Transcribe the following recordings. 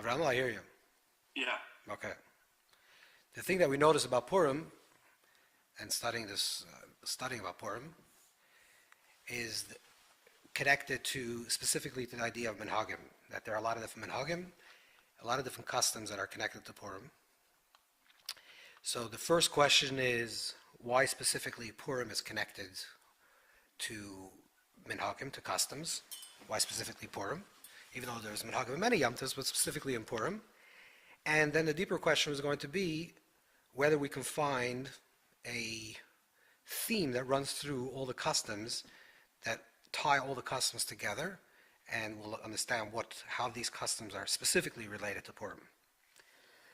Avram, I hear you. Yeah. Okay. The thing that we notice about Purim, and studying about Purim, is connected to specifically to the idea of Minhagim. That there are a lot of different Minhagim, a lot of different customs that are connected to Purim. So the first question is why specifically Purim is connected to Minhagim, to customs. Why specifically Purim? Even though there's Minhagim in many Yom Tovs, but specifically in Purim. And then the deeper question is going to be whether we can find a theme that runs through all the customs, that tie all the customs together, and we'll understand how these customs are specifically related to Purim.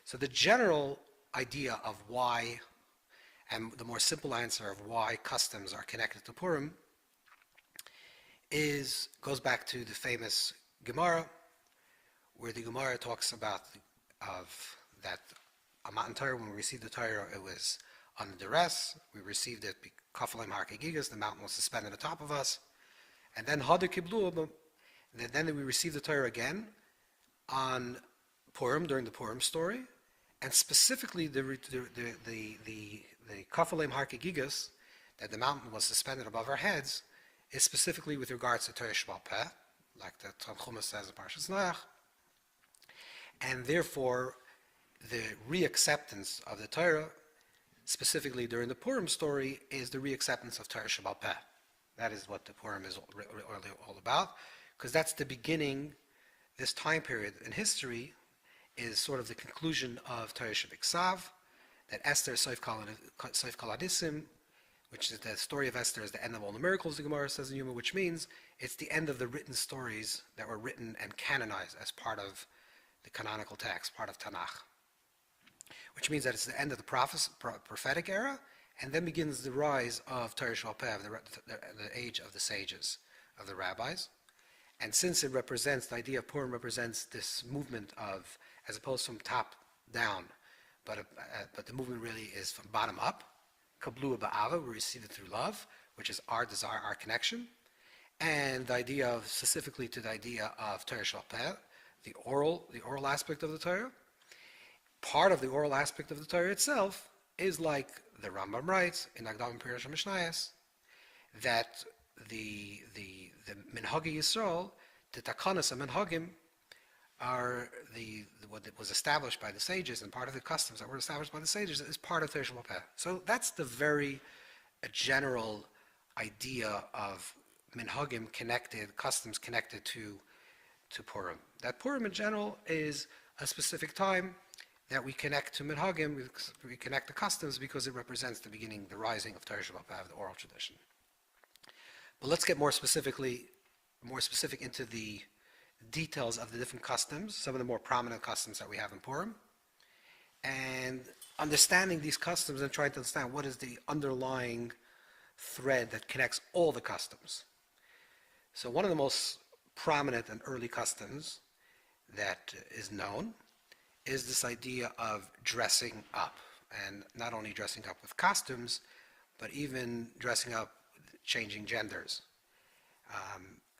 So the general idea of why, and the more simple answer of why customs are connected to Purim, goes back to the famous Gemara, where the Gemara talks about that a Matan Torah, when we received the Torah, it was under duress. We received it, Kollel the mountain was suspended on top of us. And then Adar Kiblu, then we received the Torah again on Purim, during the Purim story, and specifically the Kollel Harkegigas, that the mountain was suspended above our heads, is specifically with regards to Torah Sheba'al Peh, like the Tanchuma says in Parshas Noach, and therefore the reacceptance of the Torah, specifically during the Purim story, is the reacceptance of Torah Sheba'al Peh. That is what the Purim is really all about, because that's the beginning. This time period in history is sort of the conclusion of Torah Shebiksav, that Esther Soif Kol Hadisim, which is the story of Esther, is the end of all the miracles, the Gemara says in Yuma, which means it's the end of the written stories that were written and canonized as part of the canonical text, part of Tanakh. Which means that it's the end of the prophetic era, and then begins the rise of Torah Sheba'al Peh, the age of the sages, of the rabbis. And since it represents, the idea of Purim represents this movement of, as opposed from top down, but the movement really is from bottom up. Kablu ba'ava, we receive it through love, which is our desire, our connection. And the idea of, specifically to the idea of Torah Sheba'al Peh, the oral aspect of the Torah. Part of the oral aspect of the Torah itself is like the Rambam writes in Agdam Pirush HaMishnayos, that the Minhagi Yisrael, the Takanas of Minhagim, are what was established by the sages, and part of the customs that were established by the sages is part of Torah Sheba'al Peh. So that's the very general idea of Minhagim connected, customs connected to Purim. That Purim in general is a specific time that we connect to Minhagim, we connect to customs because it represents the beginning, the rising of Torah Sheba'al Peh, the oral tradition. But let's get more specific into the details of the different customs, some of the more prominent customs that we have in Purim, and understanding these customs and trying to understand what is the underlying thread that connects all the customs. So one of the most prominent and early customs that is known is this idea of dressing up, and not only dressing up with costumes, but even dressing up, changing genders.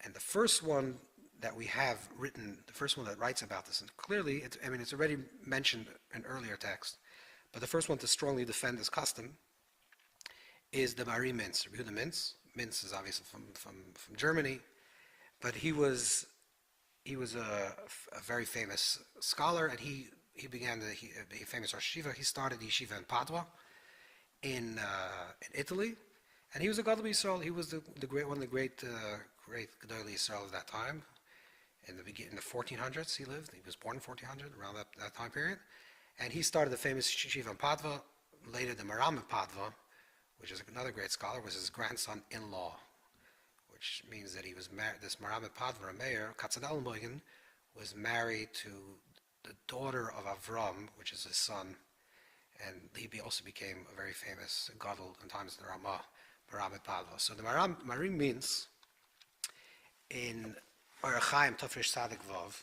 And the first one that we have written, the first one that writes about this, and clearly, it's already mentioned in earlier text, but the first one to strongly defend this custom is the Mari Mintz, Yehuda Mintz. Mintz is obviously from Germany, but he was a very famous scholar, and he began a famous Rosh Yeshiva. He started the yeshiva in Padua, in Italy, and he was a Gadol Yisrael. He was one of the great Gadol Yisrael of that time. In the 1400s, he lived. He was born in 1400, around that time period, and he started the famous yeshiva in Padua. Later, the Maram of Padua, which is another great scholar, was his grandson-in-law, which means that he was married. This Maram of Padua, Meir Katzadelmoigen, was married to the daughter of Avram, which is his son, and he also became a very famous gadol in times of the Ramah, Maram of Padua. So the Mari Mintz in Orachaim Tafresh Sadik Vav.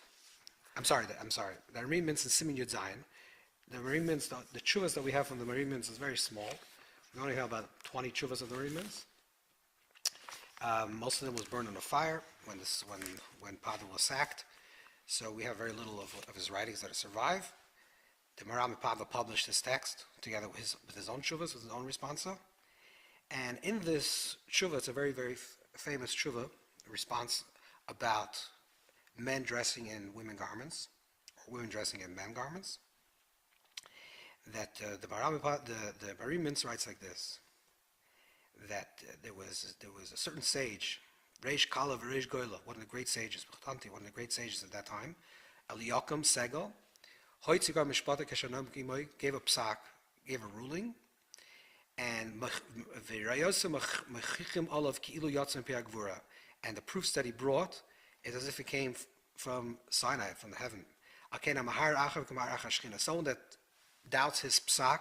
I'm sorry. The Mari Mintz in Simin Yud Zayin. The Mari Mintz, the chuvas that we have from the Mari Mintz is very small. We only have about 20 chuvas of the Mari Mintz. Most of them was burned in a fire when Padua was sacked. So we have very little of his writings that survive. The Maram Pava published his text together with his own shuvas, with his own responsa. And in this tshuva, it's a very, very famous tshuva, response about men dressing in women garments, or women dressing in men garments. That the Marim Mintz writes like this: that there was a certain sage, Reish Kala v'Reish Goyla, one of the great sages, one of the great sages at that time, Eliyakim Segel, Hoitzigar Mishpata Keshanom Kimoy, gave a psak, gave a ruling, and and the proofs that he brought is as if it came from Sinai, from the heaven. Someone that doubts his psak,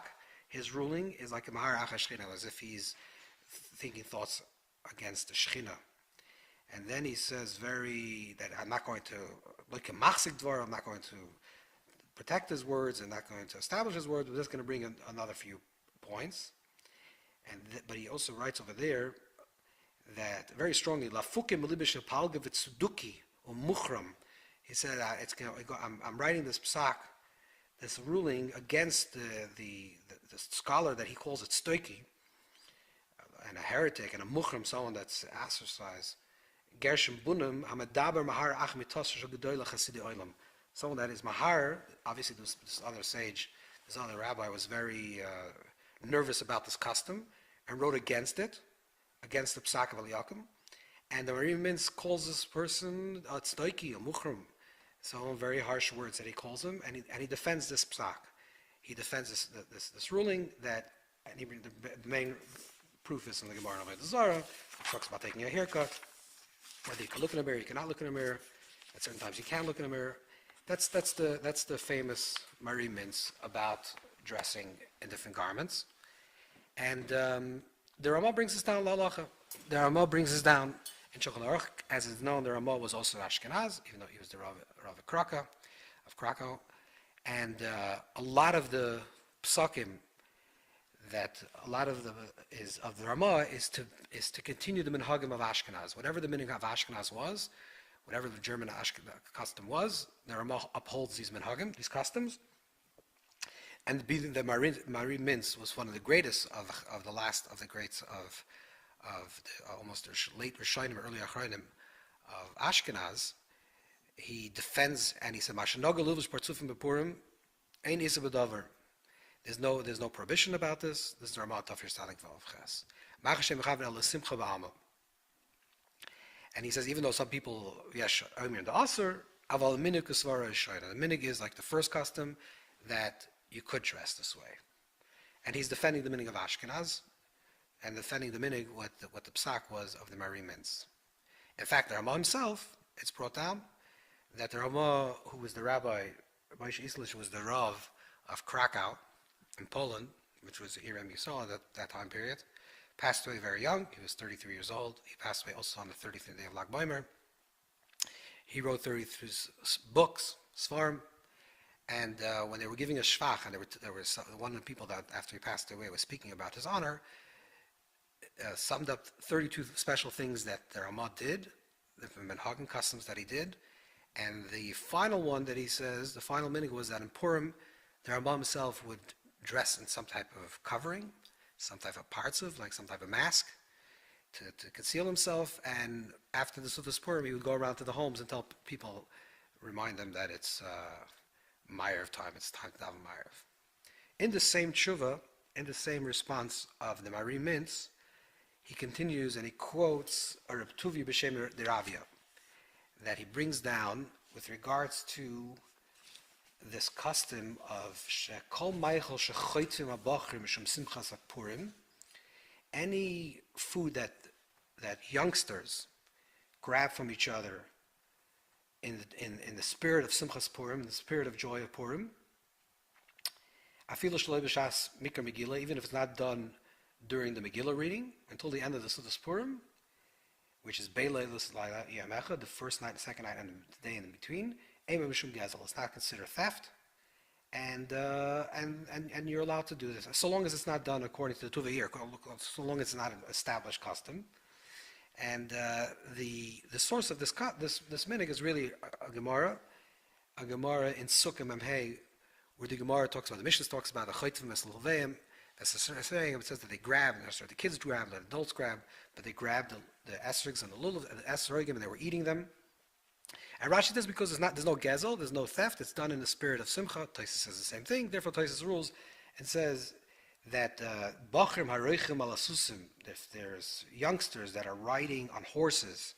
his ruling, is like a mahar achashchina, as if he's thinking thoughts against the Shechina. And then he says that I'm not going to look at machzik dvar, I'm not going to protect his words and not going to establish his words, but just going to bring in another few points. But he also writes over there that very strongly, lafukim milibish palga v'tzuduki or muchram. He said, I'm writing this psak, this ruling against the scholar that he calls it stoiki, and a heretic, and a muchram, someone that's ostracized. Gershom bunim hamadaber mahar ach mitos gedoyle chassidei olam. Someone that is mahar. Obviously, this other sage, this other rabbi, was very nervous about this custom and wrote against it, against the psak of Eliyakim. And the Marim Mintz calls this person a tzdoiki, a muchram. So very harsh words that he calls him, and he defends this psak. He defends this ruling that, and the main proof is in the Gemara in Zara. It talks about taking a haircut, whether you can look in a mirror, you cannot look in a mirror. At certain times you can look in a mirror. That's the famous Marim Mintz about dressing in different garments. And the Ramah brings us down la'alacha. The Ramah brings us down in Shulchan Aruch. As is known, the Ramah was also an Ashkenaz, even though he was the Rav of Krakow. And a lot of the psakim that a lot of the Ramah is to continue the Minhagim of Ashkenaz. Whatever the Minhag of Ashkenaz was, whatever the German custom was, the Ramah upholds these Minhagim, these customs. And the Marim Mintz was one of the greatest of the last of the greats of almost the late Rishonim, early Achronim of Ashkenaz. He defends and he said, "Mashanoga luvus partzufim bepurim, ein isa b'davar." There's no prohibition about this. This is the Ramah Tafir Stadik Vav Ches. Machashem mechaven el simcha ba'ama. And he says, even though some people yesh omer the aser, aval minig kusvara is shayna. The minig is like the first custom that you could dress this way. And he's defending the minig of Ashkenaz and defending the minig what the psak was of the Marim Mintz. In fact, the Ramah himself, it's brought down that the Ramah, who was the rabbi, Moshe Islish, was the Rav of Krakow in Poland, which was Irem Yisrael at that time period, passed away very young. He was 33 years old. He passed away also on the 33rd day of Lag Baimer. He wrote 33 books, Svarim, and when they were giving a shvach, and there was one of the people that after he passed away was speaking about his honor, summed up 32 special things that the Ramah did, the Minhagim customs that he did, and the final one that he says, the final minhag was that in Purim, the Ramah himself would dress in some type of covering, some type of partziv, like some type of mask, to conceal himself. And after the Sudas Purim, he would go around to the homes and tell people, remind them that it's Ma'ariv time, it's time to daven Ma'ariv. In the same tshuva, in the same response of the Marim Mintz, he continues and he quotes a Reb Tuvi b'Shem Deravia that he brings down with regards to this custom of Shekol Meichel Shechoitzim Abachrim Mishum Simchas Purim. Any food that youngsters grab from each other in the spirit of Simchas Purim, in the spirit of joy of Purim, Afilu Shaloi B'Shas Mikra Megillah, even if it's not done during the Megillah reading until the end of the Sudas Purim, which is Beileilas Laila Yamecha, the first night, the second night, and the day in between. Eimah Mishum Gezel. It's not considered theft, and you're allowed to do this so long as it's not done according to the Tuva'ir, so long as it's not an established custom. And the source of this minhag is really a Gemara a Gemara in Sukkah Memhei, where the Gemara talks about, the Mishnah talks about the Chaytvim es L'Leveim. That's a saying. It says that they grab, the kids grab, the adults grab, but they grabbed the esrigs and the lulav and the esrogim, and they were eating them. And Rashi does because there's no gezel, there's no theft. It's done in the spirit of simcha. Taisus says the same thing. Therefore, Taisus rules and says that bachrim haroichim alasusim. If there's youngsters that are riding on horses,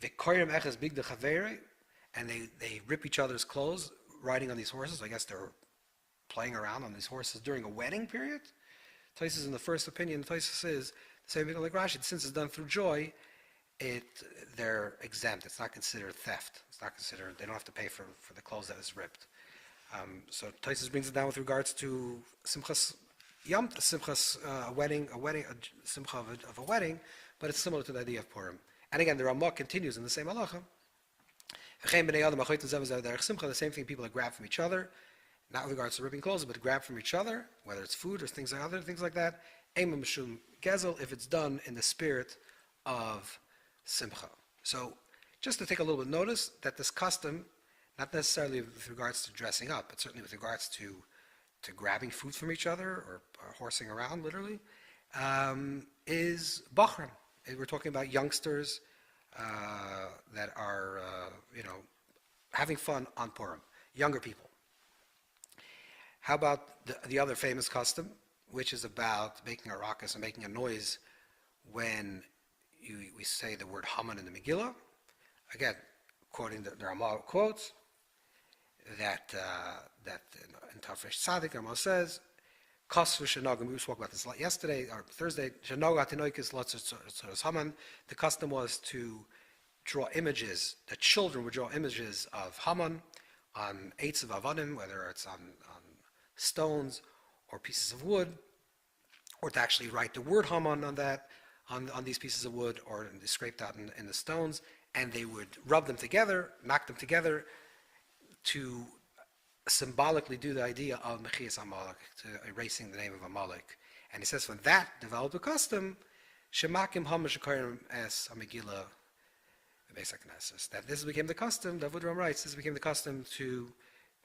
v'koyrim eches big dechavere, and they rip each other's clothes riding on these horses. I guess they're playing around on these horses during a wedding period. Taisus, in the first opinion, Taisus is the same thing like Rashi. Since it's done through joy, they're exempt. It's not considered theft. It's not considered. They don't have to pay for the clothes that was ripped. So Taisus brings it down with regards to simchas yom, simchas wedding, a simcha of a wedding, but it's similar to the idea of Purim. And again, the Ramah continues in the same halacha. The same thing, people that grab from each other, not with regards to ripping clothes, but grab from each other, whether it's food or other things like that. If it's done in the spirit of simcha. So, just to take a little bit notice that this custom, not necessarily with regards to dressing up, but certainly with regards to grabbing food from each other or horsing around, literally, is bachrim. We're talking about youngsters that are, having fun on Purim, younger people. How about the other famous custom, which is about making a ruckus and making a noise when we say the word Haman in the Megillah? Again, quoting the Ramah quotes, that in Tafresh Tzadik, Ramah says, we spoke about this yesterday or Thursday. The custom was to draw images. The children would draw images of Haman on eights of avanim, whether it's on stones or pieces of wood, or to actually write the word Haman on that on these pieces of wood, or scraped out in the stones, and they would rub them together, knock them together, to symbolically do the idea of Mechias Amalek, to erasing the name of Amalek. And he says from that developed a custom, Shemakim Hamashakarim es Amegillah Beis, that this became the custom. David Ram writes, this became the custom to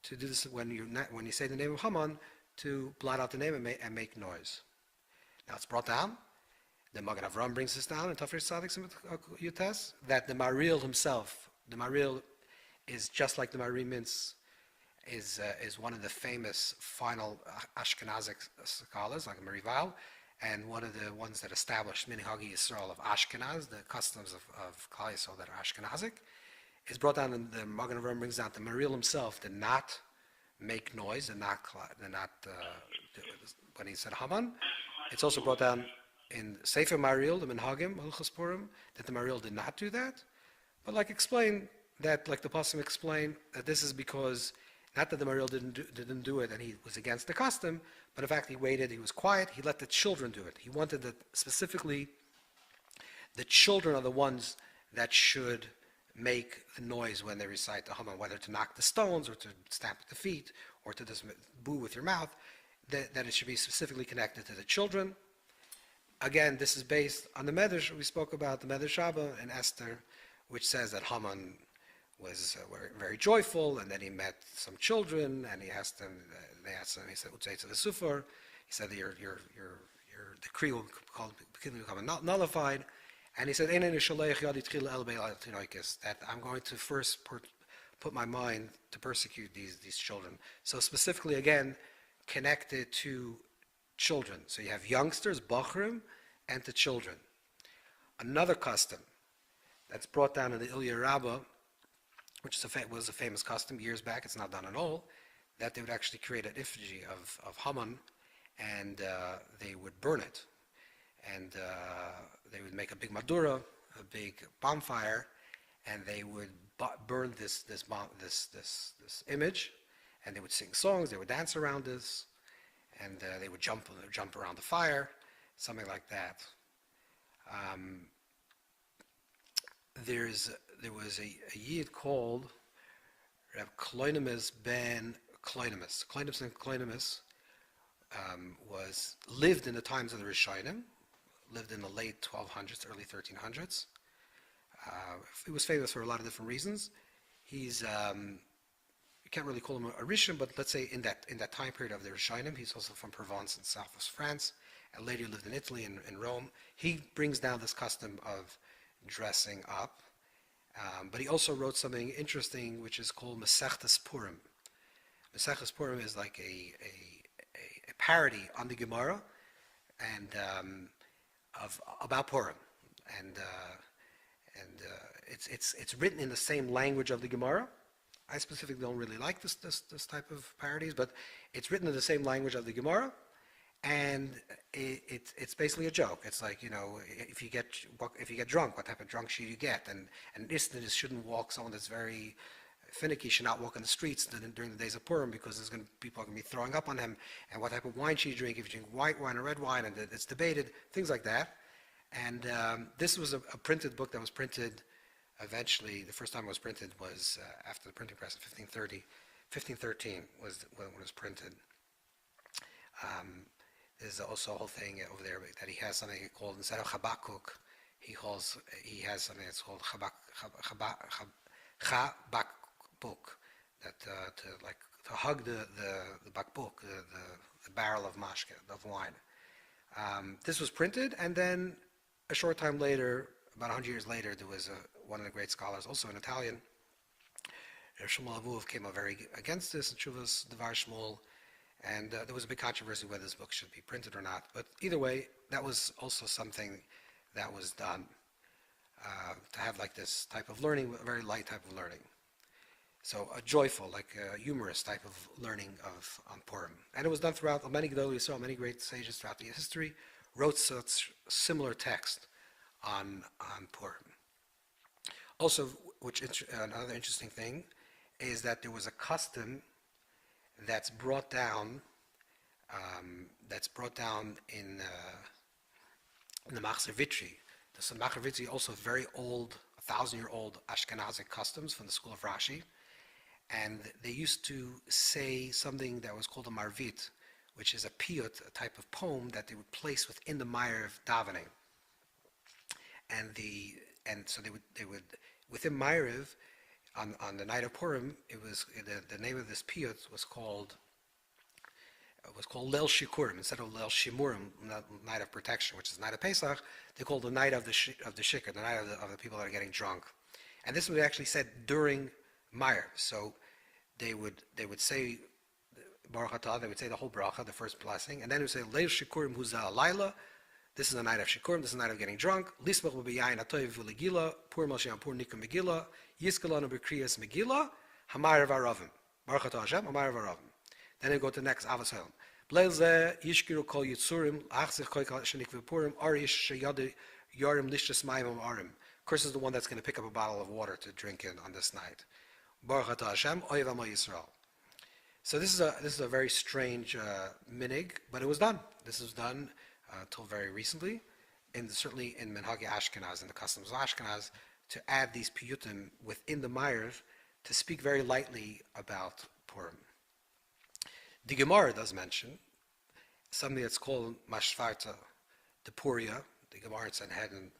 do this when you say the name of Haman, to blot out the name and make noise. Now it's brought down. The Magen Avram brings this down in Tafresh Tzadik Yutes, that the Maril himself, the Maril is just like the Mari Mintz, is one of the famous final Ashkenazic scholars, like Marival, and one of the ones that established Minhagim Yisrael of Ashkenaz, the customs of Klal Yisrael that are Ashkenazic, is brought down, and the Magen Avram brings down the Maril himself did not make noise, when he said Haman. It's also brought down in Sefer Maril, the Minhagim, Hilchos Purim, that the Maril did not do that. But like the Passim explain, that this is because, not that the Maril didn't do it and he was against the custom, but in fact he waited, he was quiet, he let the children do it. He wanted that specifically the children are the ones that should make the noise when they recite the Haman, whether to knock the stones or to stamp the feet or to just boo with your mouth, that it should be specifically connected to the children. Again, this is based on the Medrash we spoke about, the Medrash Rabbah in Esther, which says that Haman was very joyful, and then he met some children, and they asked him, he said, Utzei to the Sufar, he said, your decree will become nullified, and he said, that I'm going to first put my mind to persecute these children. So specifically, again, connected to children. So you have youngsters, Bachrim, and to children. Another custom that's brought down in the Ilya Rabbah, which was a famous custom years back, it's not done at all, that they would actually create an effigy of Haman, and they would burn it. And they would make a big madura, a big bonfire, and they would burn this image, and they would sing songs, they would dance around this, and they would jump around the fire, something like that. There was a Yid called Rav Kloinimus ben Kloinimus. Kloinimus ben Kloinimus lived in the times of the Rishonim, lived in the late 1200s, early 1300s. He was famous for a lot of different reasons. He's we can't really call him a Rishon, but let's say in that time period of the Rishonim, he's also from Provence in southwest France, and later lived in Italy and in Rome. He brings down this custom of dressing up, but he also wrote something interesting, which is called Masechtas Purim. Masechtas Purim is like a parody on the Gemara, and about Purim, and it's written in the same language of the Gemara. I specifically don't really like this type of parodies, but it's written in the same language of the Gemara, and it's basically a joke. It's like, if you get drunk, what type of drunk should you get? And this shouldn't walk. Someone that's very finicky should not walk in the streets during the days of Purim, because people are going to be throwing up on him. And what type of wine should you drink? If you drink white wine or red wine, and it's debated, things like that. And this was a printed book that was printed. Eventually, the first time it was printed was after the printing press in 1513 was when it was printed. There's also a whole thing over there that he has something called, instead of Habakkuk, he has something that's called Chabakbuk, that to hug the bakbuk, the barrel of mashke, of wine. This was printed, and then a short time later, about 100 years later, there was one of the great scholars, also in Italian, Shmuel Avuv, came out very against this, Chuvas Devar Shmuel, and there was a big controversy whether this book should be printed or not. But either way, that was also something that was done to have like this type of learning, a very light type of learning. So a joyful, like a humorous type of learning on Purim. And it was done throughout, many great sages throughout the history wrote such similar text on Purim. Also, another interesting thing is that there was a custom that's brought down in the Machzor Vitri. The Machzor Vitri also very old, 1,000-year-old Ashkenazic customs from the school of Rashi, and they used to say something that was called a marvit, which is a piyut, a type of poem that they would place within the mire of davening. And so they would within Ma'ariv on the night of Purim, it was the name of this piyut was called Leil Shikurim instead of Leil Shimurim, night of protection, which is the night of Pesach. They called the night of the shikar, the night of the people that are getting drunk. And this was actually said during Ma'ariv. So they would say Baruch Atah, they would say the whole bracha, the first blessing, and then they would say Leil Shikurim Huza Laila. This is the night of Shikurim, this is the night of getting drunk. Lismach b'yayin atoiv v'legila, Purim al shem Purim nikum megillah, Yiskalanu b'kriyas megillah, Hamarav aravim. Baruch Atah Hashem, Hamarav aravim. Then they go to the next Avos Hayom. B'leil zeh yishkiru kol yitzurim, achzich kol shenik v'Purim, arish sheyadu yarim lishtas mayim arim. Curse is the one that's going to pick up a bottle of water to drink in on this night. Baruch Atah Hashem, oyev amo Yisrael. So this is a very strange minig, but it was done. This was done until very recently, certainly in Minhagim Ashkenaz, in the customs of Ashkenaz, to add these piyutim within the Ma'ariv to speak very lightly about Purim. The Gemara does mention something that's called Mashvarta, the Puria. The Gemara in Sanhedrin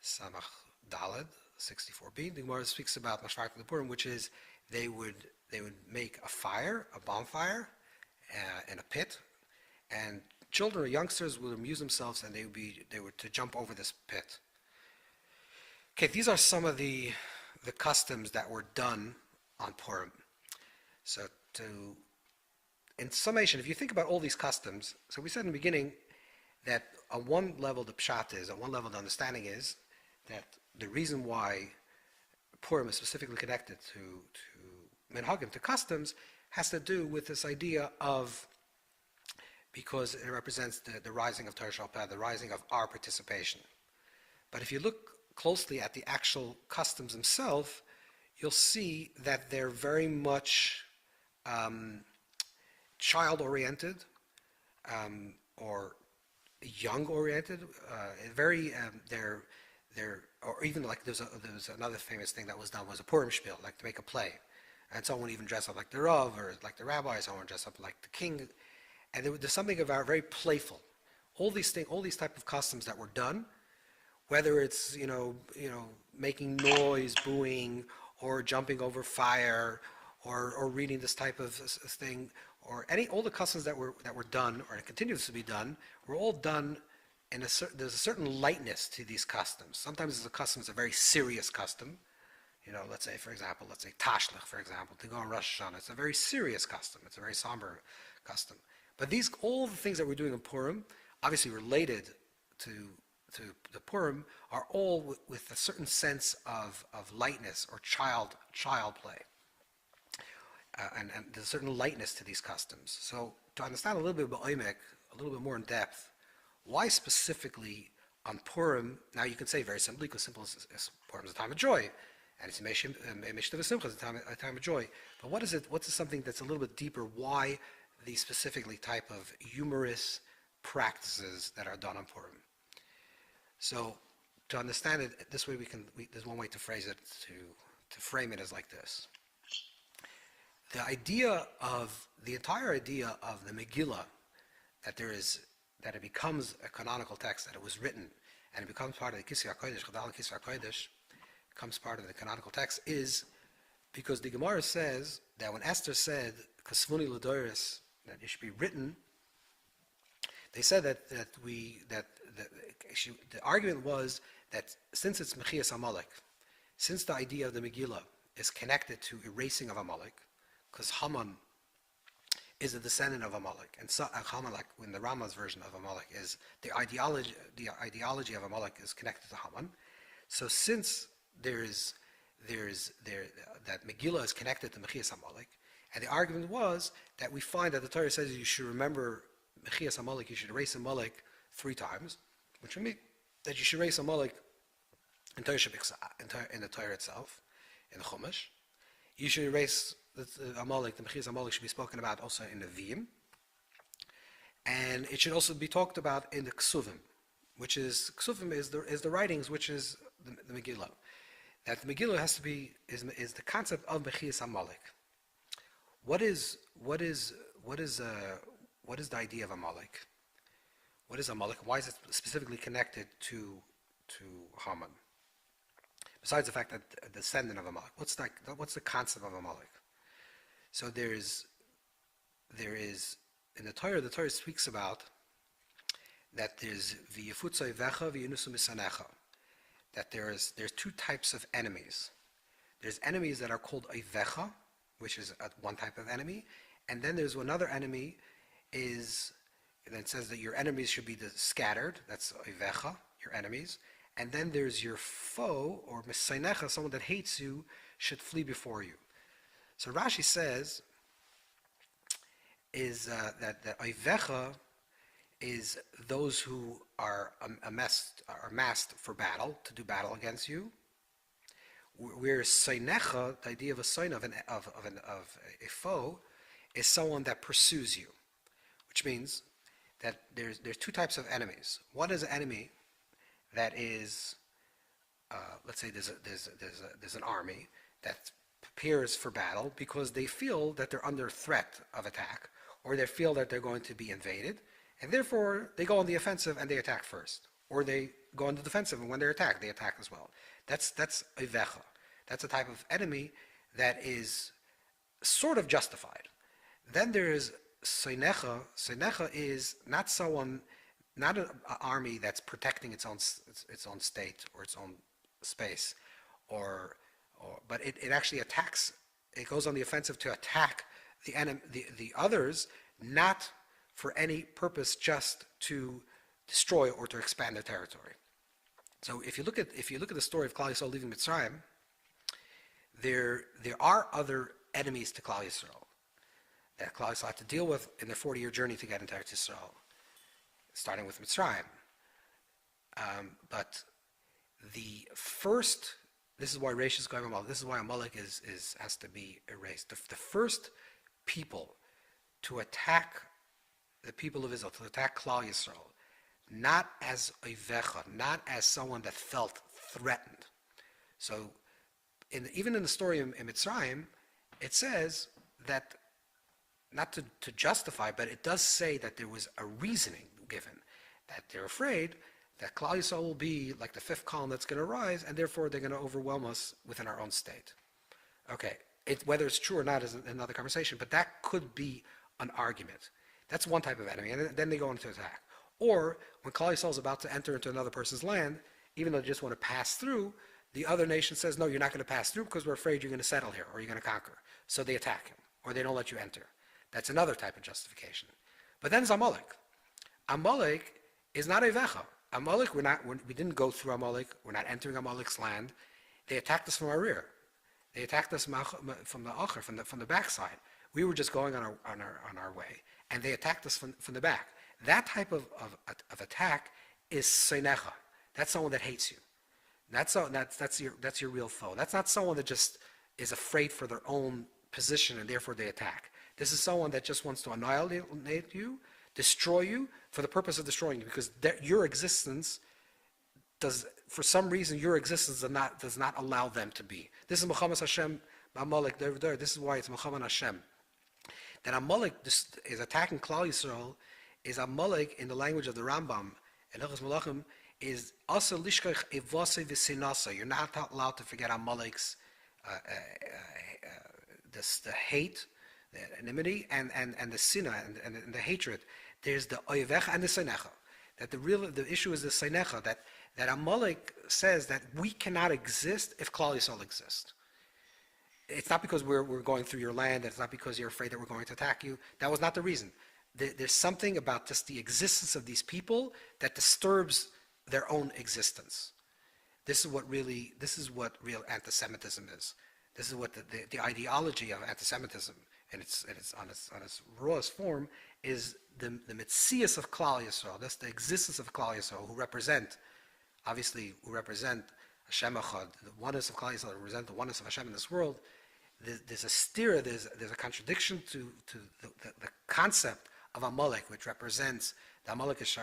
Samach Daled 64b. The Gemara speaks about Mashvarta the Purim, which is they would make a fire, a bonfire, in a pit, and children or youngsters would amuse themselves, and they were to jump over this pit. Okay, these are some of the customs that were done on Purim. So in summation, if you think about all these customs, so we said in the beginning that on one level the pshat is, on one level the understanding is that the reason why Purim is specifically connected to Minhagim, to customs, has to do with this idea of, because it represents the rising of Torah Shal Peh, the rising of our participation. But if you look closely at the actual customs themselves, you'll see that they're very much child-oriented or young-oriented. They're or even like there's another famous thing that was done was a Purim spiel, like to make a play, and someone would even dress up like the Rav or like the rabbi, someone would dress up like the king. And there's something about very playful. All these type of customs that were done, whether it's making noise, booing, or jumping over fire, or reading this type of thing, or all the customs that were done, or continues to be done, were all done in there's a certain lightness to these customs. Sometimes the custom is a very serious custom. Let's say, for example, Tashlich, for example, to go on Rosh Hashanah. It's a very serious custom. It's a very somber custom. But all the things that we're doing in Purim, obviously related to the Purim, are all with a certain sense of lightness or child play. And there's a certain lightness to these customs. So to understand a little bit about Amalek, a little bit more in depth, why specifically on Purim? Now you can say very simply, because Purim is a time of joy, and it's a Simcha, it's a time of joy. But what is it? What's something that's a little bit deeper? Why these specifically type of humorous practices that are done on Purim? So to understand it this way, there's one way to phrase it, to frame it as like this. The entire idea of the Megillah, that it becomes a canonical text, that it was written, and it becomes part of the Kisvei HaKodesh, Chadal Kisvei HaKodesh, becomes part of the canonical text, is because the Gemara says that when Esther said, Kasvuni L'Doris, that it should be written, they said that the argument was that since it's Mechias Amalek, since the idea of the Megillah is connected to erasing of Amalek, because Haman is a descendant of Amalek, and Amalek, in the Rama's version of Amalek, is the ideology of Amalek is connected to Haman. So since that Megillah is connected to Mechias Amalek, and the argument was that we find that the Torah says you should remember Mechias Amalek, you should erase Amalek 3 times, which would mean that you should erase Amalek in the Torah itself, in the Chumash. You should erase the Amalek, the Mechias Amalek should be spoken about also in the Vim. And it should also be talked about in the Ksuvim, Ksuvim is the writings, which is the Megillah. That the Megillah has to be, is the concept of Mechias Amalek. What is the idea of Amalek? What is Amalek? Why is it specifically connected to Haman? Besides the fact that a descendant of Amalek, what's the concept of Amalek? So there is in the Torah speaks about that there's v'yifutzai vecha v'yinusu misanecha. That there's 2 types of enemies. There's enemies that are called Eivecha, which is one type of enemy, and then there's another enemy that says that your enemies should be scattered. That's Eivecha, your enemies. And then there's your foe, or Misainecha, someone that hates you, should flee before you. So Rashi says that Eivecha is those who are amassed for battle, to do battle against you. Whereas Sainecha, the idea of a sign of a foe, is someone that pursues you, which means that there's 2 types of enemies. One is an enemy that is, let's say there's an army that prepares for battle because they feel that they're under threat of attack, or they feel that they're going to be invaded, and therefore they go on the offensive and they attack first, or they go on the defensive, and when they're attacked, they attack as well. That's a vecha. That's a type of enemy that is sort of justified. Then there is Seinecha. Seinecha is not an army that's protecting its own state or its own space, but it actually attacks. It goes on the offensive to attack the others, not for any purpose, just to destroy or to expand their territory. So if you look at the story of Klal Yisrael leaving Mitzrayim, there are other enemies to Klal Yisrael that Klal Yisrael had to deal with in their 40-year journey to get into Eretz Yisrael, starting with Mitzrayim. But the first, this is why Reish is going Amalek. This is why Amalek has to be erased. The first people to attack the people of Israel, to attack Klal Yisrael, not as a vecha, not as someone that felt threatened. So, even in the story in Mitzrayim, it says that, not to justify, but it does say that there was a reasoning given, that they're afraid that Klal Yisrael will be like the 5th column that's going to rise, and therefore they're going to overwhelm us within our own state. Okay, Whether it's true or not is another conversation, but that could be an argument. That's one type of enemy, and then they go into attack. Or when Klal Yisrael is about to enter into another person's land, even though they just want to pass through, the other nation says, no, you're not going to pass through because we're afraid you're going to settle here or you're going to conquer. So they attack him, or they don't let you enter. That's another type of justification. But then there's Amalek. Amalek is not Eivecha. Amalek, we didn't go through Amalek. We're not entering Amalek's land. They attacked us from our rear. They attacked us from the Acher, from the backside. We were just going on our way, and they attacked us from the back. That type of attack is Seinecha. That's someone that hates you. That's your real foe. That's not someone that just is afraid for their own position and therefore they attack. This is someone that just wants to annihilate you, destroy you for the purpose of destroying you, because your existence for some reason does not allow them to be. This is Muhammad Hashem Amalek. This is why it's Muhammad Hashem. That Amalek is attacking Klal Yisrael is Amalek in the language of the Rambam and Hilchos Malachim is also lishkach evase v'sinasa. You're not allowed to forget Amalek's the hate, the enmity, and the sinah and the hatred. There's the oivecha and the seinecha. That the issue is the seinecha. That Amalek says that we cannot exist if Klal Yisrael exists. It's not because we're going through your land. It's not because you're afraid that we're going to attack you. That was not the reason. There's something about just the existence of these people that disturbs their own existence. This is what real anti-Semitism is. This is what the ideology of anti-Semitism, and it's on its rawest form, is the Metzias of Klal Yisrael. That's the existence of Klal Yisrael, who represent Hashem Echad, the oneness of Klal Yisrael, represent the oneness of Hashem in this world. There's a stira, there's a contradiction to the concept of Amalek, which represents the Amalek is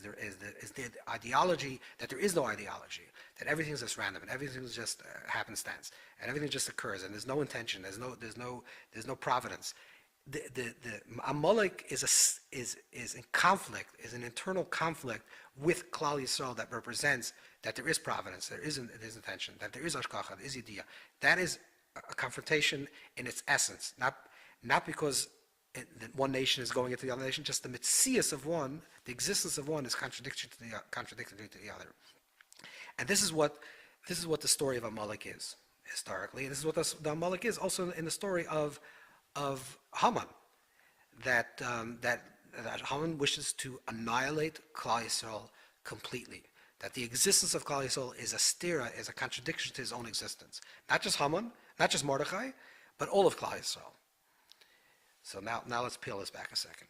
the ideology that there is no ideology, that everything is just random and everything is just happenstance and everything just occurs and there's no intention, there's no providence. The Amalek is in conflict, is an internal conflict with Klal Yisrael that represents that there is providence, there is intention, that there is ashkacha, there is idea. That is a confrontation in its essence, not because one nation is going into the other nation, just the mitzias of one, the existence of one is contradictory to the other. And this is what the story of Amalek is historically, and this is what the Amalek is also in the story of Haman, that Haman wishes to annihilate Klal Yisrael completely. That the existence of Klal Yisrael is a stira, is a contradiction to his own existence. Not just Haman, not just Mordechai, but all of Klal Yisrael. So now let's peel this back a second.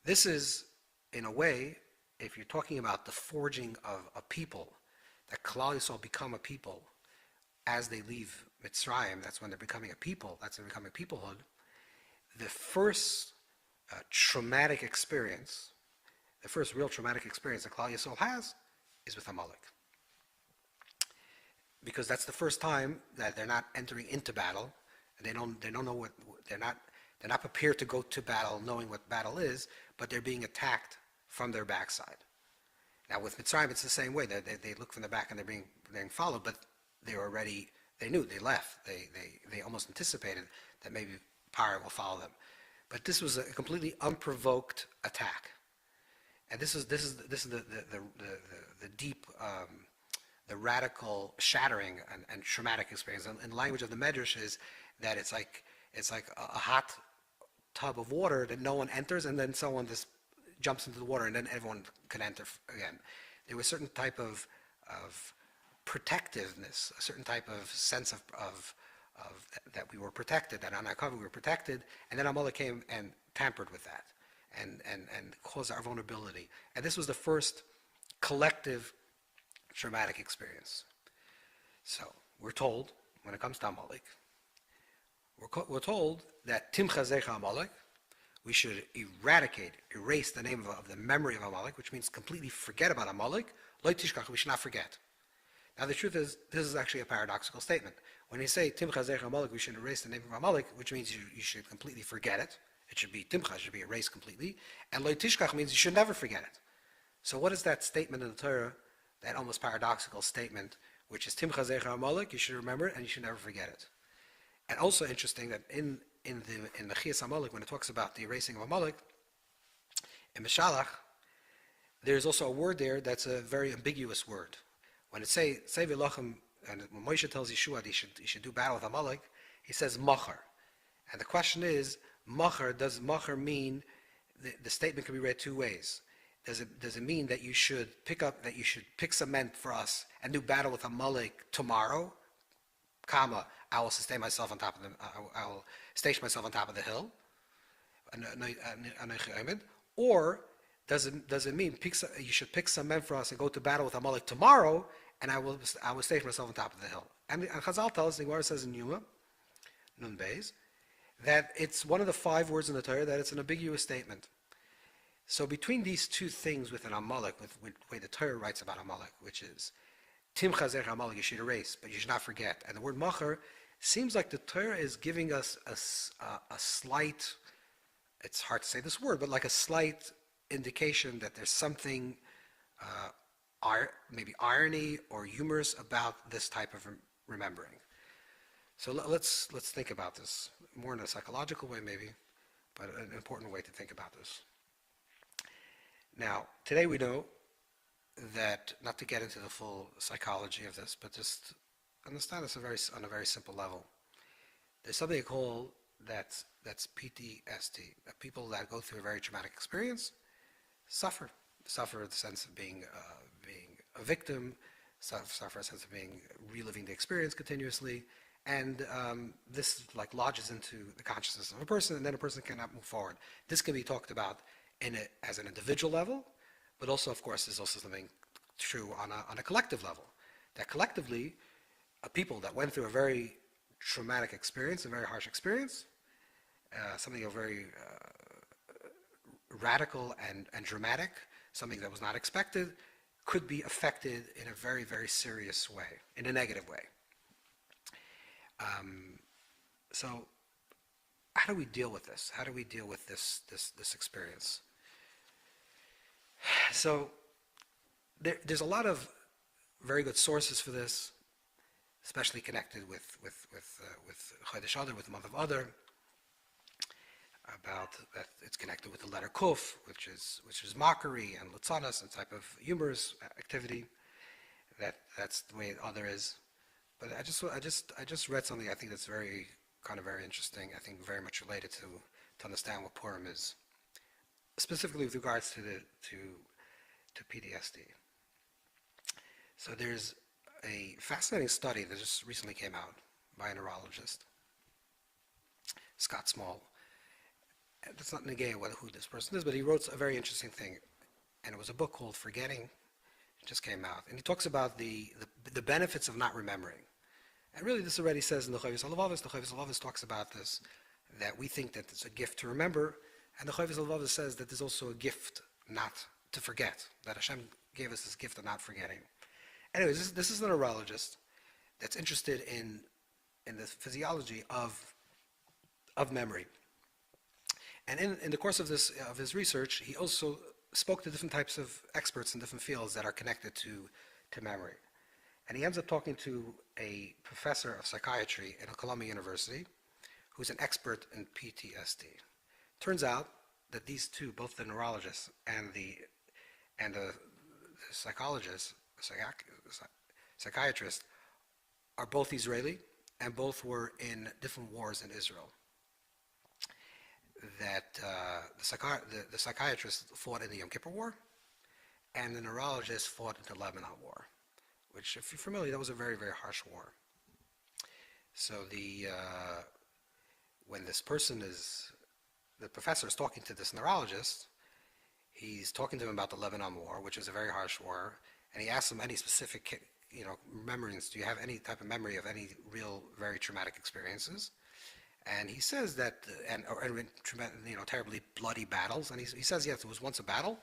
This is, in a way, if you're talking about the forging of a people, that Klal Yisrael become a people as they leave Mitzrayim, that's when they're becoming a people, that's when they're becoming peoplehood. The first traumatic experience, the first real traumatic experience that Klal Yisrael has is with Amalek. Because that's the first time that they're not entering into battle, and they don't know what, they're not prepared to go to battle knowing what battle is, but they're being attacked from their backside. Now with Mitzrayim, it's the same way. They look from the back and they're being followed, but they knew, they left. They almost anticipated that maybe Paro will follow them. But this was a completely unprovoked attack. And this is the deep, the radical shattering and traumatic experience. In the language of the Medrash is that it's like a hot tub of water that no one enters, and then someone just jumps into the water, and then everyone can enter again. There was a certain type of protectiveness, a certain type of sense of that we were protected, that on our cover we were protected, and then Amalek came and tampered with that, and caused our vulnerability. And this was the first collective traumatic experience. So we're told, when it comes to Amalek, we're told that Timcha Zecha Amalek, we should erase the name of the memory of Amalek, which means completely forget about Amalek. Lo tishkach, we should not forget. Now the truth is, this is actually a paradoxical statement. When you say Timcha Zecha Amalek, we should erase the name of Amalek, which means you should completely forget it. It should be Timcha, it should be erased completely. And Lo tishkach means you should never forget it. So what is that statement in the Torah, that almost paradoxical statement, which is Timcha Zecha Amalek, you should remember it and you should never forget it? And also interesting that in the Chias Amalek, when it talks about the erasing of Amalek, in Mishalach, there's also a word there that's a very ambiguous word. When it say v'lochem, and when Moshe tells Yeshua he should do battle with Amalek, he says machar. And the question is, does machar mean, the statement can be read two ways. Does it mean that you should pick some men for us and do battle with Amalek tomorrow? Comma, I will sustain myself on top of I will station myself on top of the hill. Or does it mean you should pick some men for us and go to battle with Amalek tomorrow, and I will station myself on top of the hill? And Chazal tells us, the Gemara says in Yuma, Nun Beis, that it's one of the 5 words in the Torah that it's an ambiguous statement. So between these two things with an Amalek, with the way the Torah writes about Amalek, which is Tim Chazer Amalek, you should erase, but you should not forget. And the word Machar seems like the Torah is giving us a slight, it's hard to say this word, but like a slight indication that there's something maybe irony or humorous about this type of remembering. So let's think about this more in a psychological way maybe, but an important way to think about this. Now, today we know that, not to get into the full psychology of this, but just understand this on a very simple level. There's something called that's PTSD. People that go through a very traumatic experience suffer the sense of being a victim, suffer a sense of being reliving the experience continuously, and this like lodges into the consciousness of a person, and then a person cannot move forward. This can be talked about as an individual level, but also, of course, there's also something true on a collective level. That collectively, people that went through a very traumatic experience, a very harsh experience, something very radical and dramatic, something that was not expected, could be affected in a very, very serious way, in a negative way. So, how do we deal with this? How do we deal with this experience? So, there's a lot of very good sources for this, especially connected with Chodesh Adar, with the month of Adar, about that it's connected with the letter Kuf, which is mockery and litzanas, and type of humorous activity. That's the way Adar is. But I just read something I think that's very interesting. I think very much related to understand what Purim is, specifically with regards to PTSD. So there's a fascinating study that just recently came out by a neurologist, Scott Small. And that's not negate who this person is, but he wrote a very interesting thing, and it was a book called Forgetting. It just came out, and he talks about the benefits of not remembering. And really, this already says in the Chovos HaLevavos. The Chovos HaLevavos talks about this, that we think that it's a gift to remember, and the Chovos HaLevavos says that there's also a gift not to forget, that Hashem gave us this gift of not forgetting. Anyways, this is a neurologist that's interested in the physiology of memory. And in the course of his research, he also spoke to different types of experts in different fields that are connected to memory. And he ends up talking to a professor of psychiatry at Columbia University, who's an expert in PTSD. Turns out that these two, both the neurologist and the psychologist, psychiatrist, are both Israeli, and both were in different wars in Israel. That the psychiatrist fought in the Yom Kippur War, and the neurologist fought in the Lebanon War, which, if you're familiar, that was a very, very harsh war. So when the professor is talking to this neurologist, he's talking to him about the Lebanon War, which was a very harsh war, and he asks him any specific, memories. Do you have any type of memory of any real, very traumatic experiences? And he says that, terribly bloody battles. And he says, yes, there was once a battle.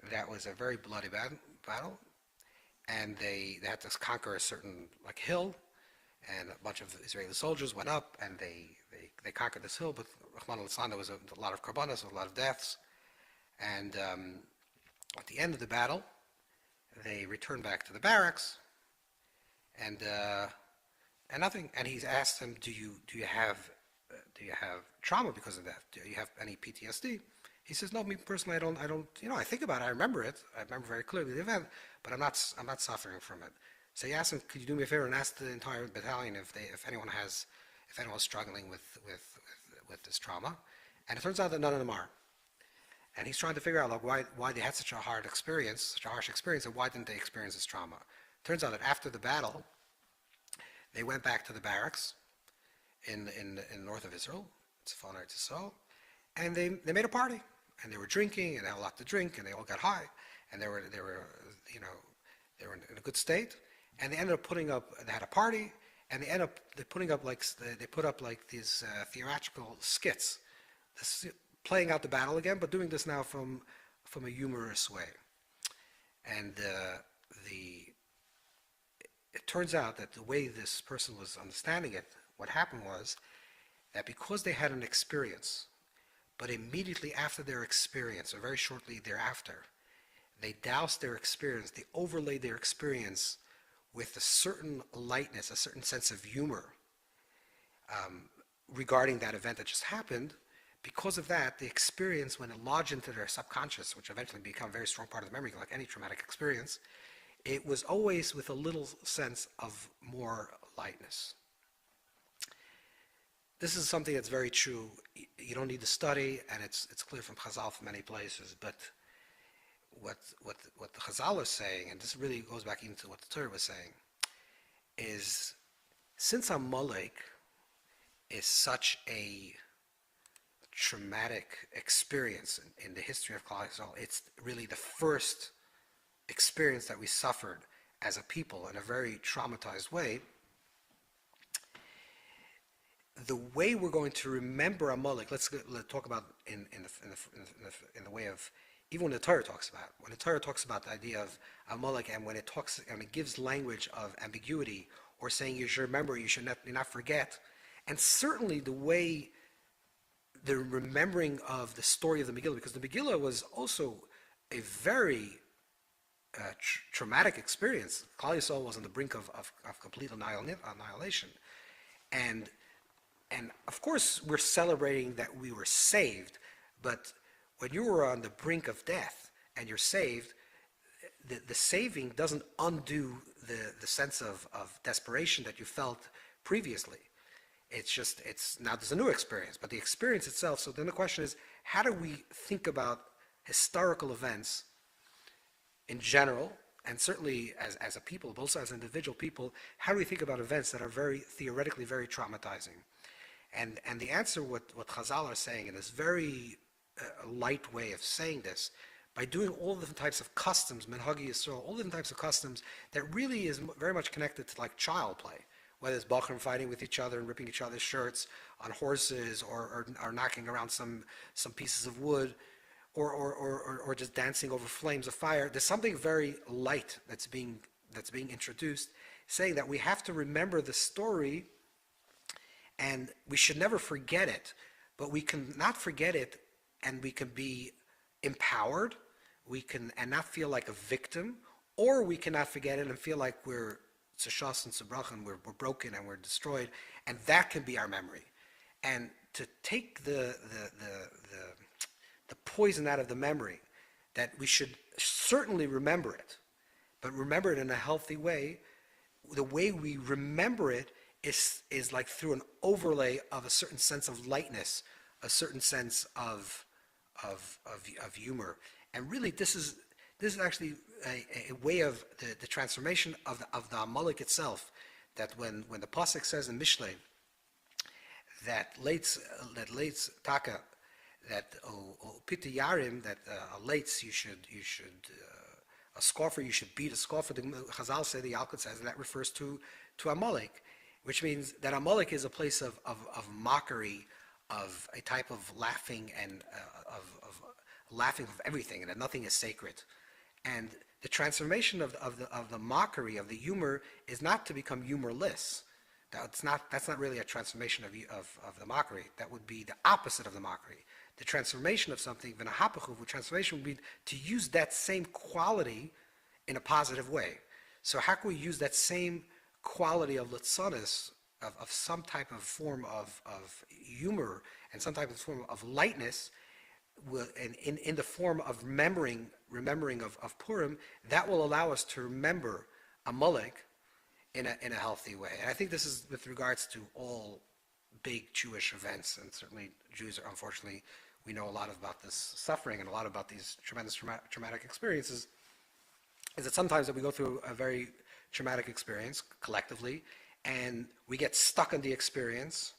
That was a very bloody battle. And they had to conquer a certain hill. And a bunch of Israeli soldiers went up and they conquered this hill. But Rahman al-Islam, there was a lot of karbanos, a lot of deaths. And at the end of the battle, they returned back to the barracks. And and nothing. And he's asked him, do you have trauma because of that? Do you have any PTSD? He says, no, me personally, I don't, I think about it, I remember it, I remember very clearly the event, but I'm not suffering from it. So he asked him, could you do me a favor and ask the entire battalion if anyone's struggling with this trauma? And it turns out that none of them are. And he's trying to figure out like why they had such a harsh experience, and why didn't they experience this trauma? Turns out that after the battle, they went back to the barracks in north of Israel, Tzafon Eretz Yisrael, and they made a party, and they were drinking, and they had a lot to drink, and they all got high, and they were in a good state, and they ended up they had a party, and they put up like these theatrical skits, playing out the battle again, but doing this now from a humorous way. And it turns out that the way this person was understanding it, what happened was that because they had an experience, but immediately after their experience, or very shortly thereafter, they doused their experience, they overlaid their experience with a certain lightness, a certain sense of humor regarding that event that just happened. Because of that, the experience, when it lodged into their subconscious, which eventually became a very strong part of the memory, like any traumatic experience, it was always with a little sense of more lightness. This is something that's very true. You don't need to study, and it's clear from Chazal from many places, but what the Chazal is saying, and this really goes back into what the Torah was saying, is since Amalek is such a traumatic experience in the history of Kollel, it's really the first experience that we suffered as a people in a very traumatized way. The way we're going to remember Amalek, let's talk about in the way of, even when the Torah talks about the idea of Amalek, and when it gives language of ambiguity, or saying you should remember, you should not forget, and certainly the way the remembering of the story of the Megillah, because the Megillah was also a very traumatic experience. Kollel Yisrael was on the brink of complete annihilation, and of course we're celebrating that we were saved, but when you were on the brink of death and you're saved, the saving doesn't undo the sense of desperation that you felt previously. It's now there's a new experience, but the experience itself. So then the question is, how do we think about historical events in general, and certainly as a people, both as individual people, how do we think about events that are very theoretically very traumatizing? And the answer, what Chazal are saying in this very light way of saying this, by doing all the different types of customs, Minhagim Yisrael, all the different types of customs, that really is very much connected to like child play. Whether it's Bachrim fighting with each other and ripping each other's shirts on horses, or knocking around some pieces of wood, or just dancing over flames of fire. There's something very light that's being introduced, saying that we have to remember the story, and we should never forget it. But we can not forget it, and we can be empowered. We can and not feel like a victim, or we cannot forget it and feel like we're Tzashas and Tzabrachim, we're broken and we're destroyed, and that can be our memory. And to take the poison out of the memory, that we should certainly remember it, but remember it in a healthy way. The way we remember it is like through an overlay of a certain sense of lightness, a certain sense of humor. And really, this is actually a way of the transformation of the Amalek itself. That when the pasuk says in Mishlei that lates taka, that pita yarim, that a lates you should a scoffer you should beat a scoffer. The Chazal say, the Yalkut says, that refers to Amalek, which means that Amalek is a place of mockery, of a type of laughing, and of laughing of everything, and that nothing is sacred. And the transformation of the mockery, of the humor, is not to become humorless. That's not really a transformation of the mockery. That would be the opposite of the mockery. The transformation of something, v'nahapachuv, transformation would be to use that same quality in a positive way. So how can we use that same quality of litzanis of some type of form of humor and some type of form of lightness, in the form of remembering of Purim, that will allow us to remember Amalek in a healthy way. And I think this is with regards to all big Jewish events, and certainly Jews are, unfortunately, we know a lot about this suffering and a lot about these tremendous traumatic experiences, is that sometimes that we go through a very traumatic experience collectively, and we get stuck in the experience,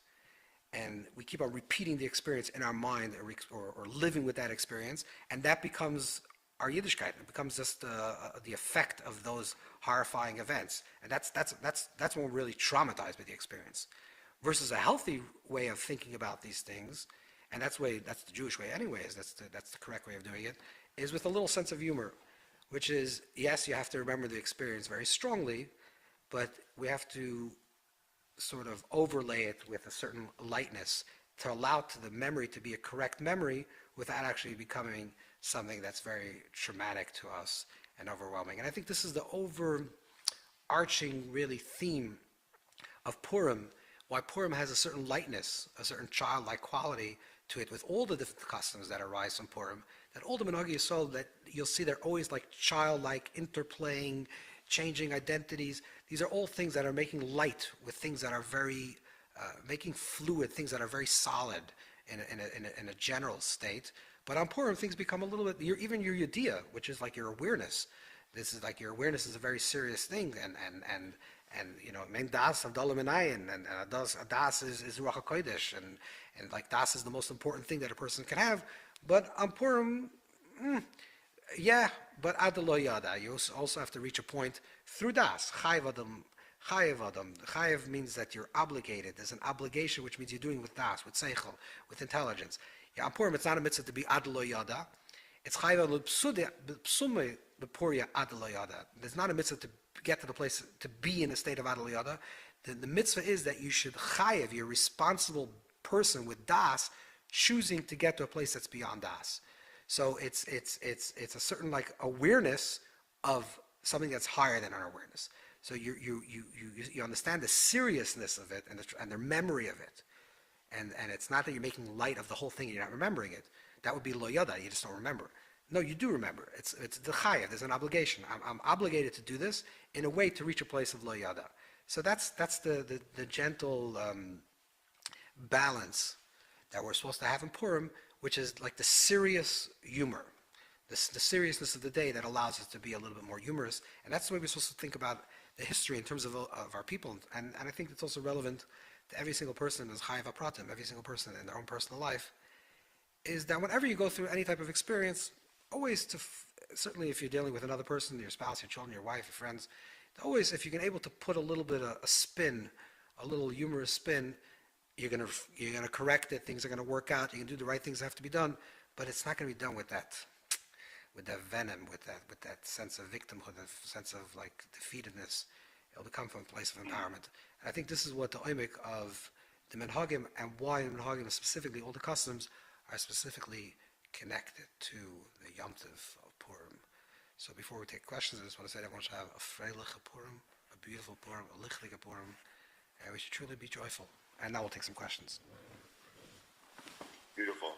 and we keep on repeating the experience in our mind, or living with that experience, and that becomes our Yiddishkeit. It becomes just the effect of those horrifying events, and that's when we're really traumatized by the experience. Versus a healthy way of thinking about these things, and that's the Jewish way anyways, that's the correct way of doing it, is with a little sense of humor, which is, yes, you have to remember the experience very strongly, but we have to sort of overlay it with a certain lightness to allow to the memory to be a correct memory without actually becoming something that's very traumatic to us and overwhelming. And I think this is the overarching, really, theme of Purim, why Purim has a certain lightness, a certain childlike quality to it, with all the different customs that arise from Purim, that all the Minhagim Yisrael, that you'll see they're always like childlike, interplaying, changing identities. These are all things that are making light with things that are very, making fluid, things that are very solid in a general state. But on Purim, things become a little bit, even your yediyah, which is like your awareness. This is like your awareness is a very serious thing, and you know, men das avdalah minayin, and das is ruach hakodesh, and like das is the most important thing that a person can have. But on Purim, yeah, but ad lo yada, you also have to reach a point through das. Chayev adam. Chayev means that you're obligated. There's an obligation, which means you're doing with das, with seichel, with intelligence. Yeah, on Purim, it's not a mitzvah to be ad lo yada. It's chayev l'psume b'puria ad lo yada. There's not a mitzvah to get to the place to be in a state of ad lo yada. The mitzvah is that you should chayev, you're a responsible person with das, choosing to get to a place that's beyond das. So it's a certain like awareness of something that's higher than our awareness. So you understand the seriousness of it and the memory of it, and it's not that you're making light of the whole thing and you're not remembering it. That would be lo yada. You just don't remember. No, you do remember. It's the chayav. There's an obligation. I'm obligated to do this in a way to reach a place of lo yada. So that's the gentle balance that we're supposed to have in Purim, which is like the serious humor, the seriousness of the day that allows us to be a little bit more humorous. And that's the way we're supposed to think about the history in terms of our people. And I think it's also relevant to every single person as chayav apratim, every single person in their own personal life, is that whenever you go through any type of experience, always certainly if you're dealing with another person, your spouse, your children, your wife, your friends, always if you're able to put a little bit of a spin, a little humorous spin, you're gonna correct it. Things are gonna work out. You can do the right things that have to be done, but it's not gonna be done with that venom, with that sense of victimhood, a sense of like defeatedness. It'll come from a place of empowerment. And I think this is what the oimik of the Minhagim, and why the Minhagim specifically, all the customs are specifically connected to the Yom Tov of Purim. So before we take questions, I just want to say that everyone should have a freiliche Purim, a beautiful Purim, a lichtige Purim, and we should truly be joyful. And now we'll take some questions. Beautiful.